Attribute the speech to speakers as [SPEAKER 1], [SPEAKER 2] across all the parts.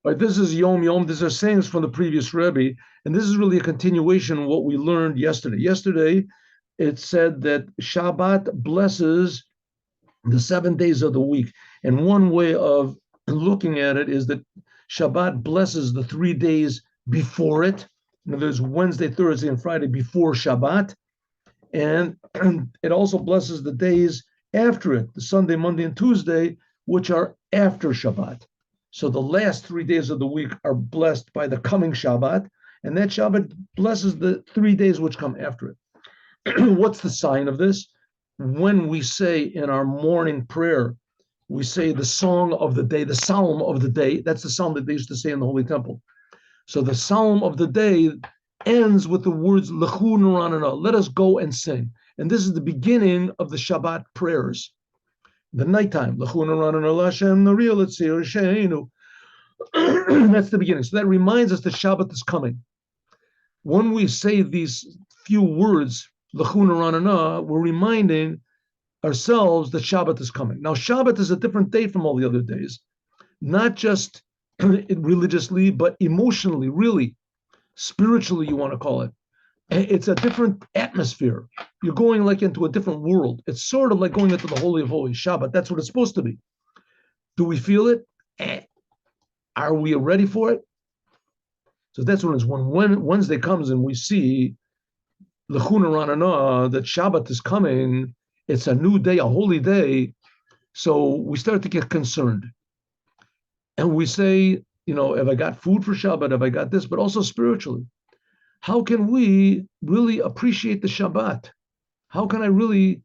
[SPEAKER 1] Right, this is Yom Yom. These are sayings from the previous Rebbe, and this is really a continuation of what we learned yesterday. Yesterday, it said that Shabbat blesses the 7 days of the week, and one way of looking at it is that Shabbat blesses the 3 days before it. There's Wednesday, Thursday, and Friday before Shabbat, and it also blesses the days after it, the Sunday, Monday, and Tuesday, which are after Shabbat. So the last 3 days of the week are blessed by the coming Shabbat, and that Shabbat blesses the 3 days which come after it. What's the sign of this? When we say in our morning prayer, we say the song of the day, the psalm of the day. That's the psalm that they used to say in the Holy Temple. So the psalm of the day ends with the words Lechu Nuranana, let us go and sing. And this is the beginning of the Shabbat prayers. The nighttime, Lechu Nuranana Lashem Nariel Etzir Sheinu. That's the beginning. So that reminds us that Shabbat is coming. When we say these few words, Lechu Nuranana, we're reminding ourselves that Shabbat is coming. Now, Shabbat is a different day from all the other days, not just religiously, but emotionally, really, spiritually, you want to call it. It's a different atmosphere. You're going like into a different world. It's sort of like going into the Holy of Holies, Shabbat. That's what it's supposed to be. Do we feel it? Are we ready for it? So that's when it's when Wednesday comes and we see L'chuna Ranana, that Shabbat is coming. It's a new day, a holy day. So we start to get concerned. And we say, have I got food for Shabbat? Have I got this? But also spiritually. How can we really appreciate the Shabbat? How can I really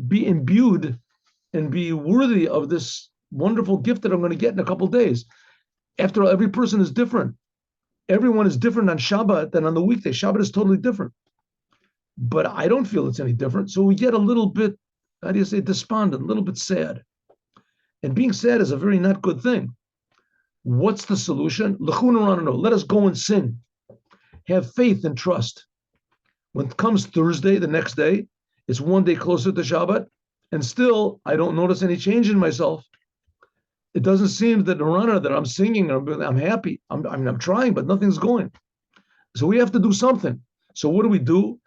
[SPEAKER 1] be imbued and be worthy of this wonderful gift that I'm going to get in a couple of days? After all, every person is different. Everyone is different on Shabbat than on the weekday. Shabbat is totally different. But I don't feel it's any different. So we get a little bit, despondent, a little bit sad. And being sad is a very not good thing. What's the solution? Let us go and sing. Have faith and trust. When it comes Thursday, the next day, it's one day closer to Shabbat, and still I don't notice any change in myself. It doesn't seem that I'm singing, I'm happy. I'm trying, but nothing's going. So we have to do something. So what do?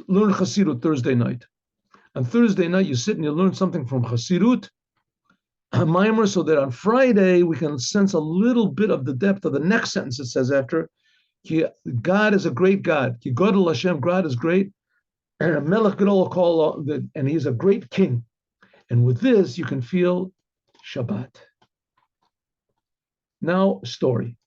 [SPEAKER 1] Learn Chassidut Thursday night. On Thursday night, you sit and you learn something from Chassidut, a mimer, so that on Friday we can sense a little bit of the depth of the next sentence it says after. God is a great God. Godel Hashem, God is great. And Melech Gadol call, and he's a great king. And with this, you can feel Shabbat. Now, story.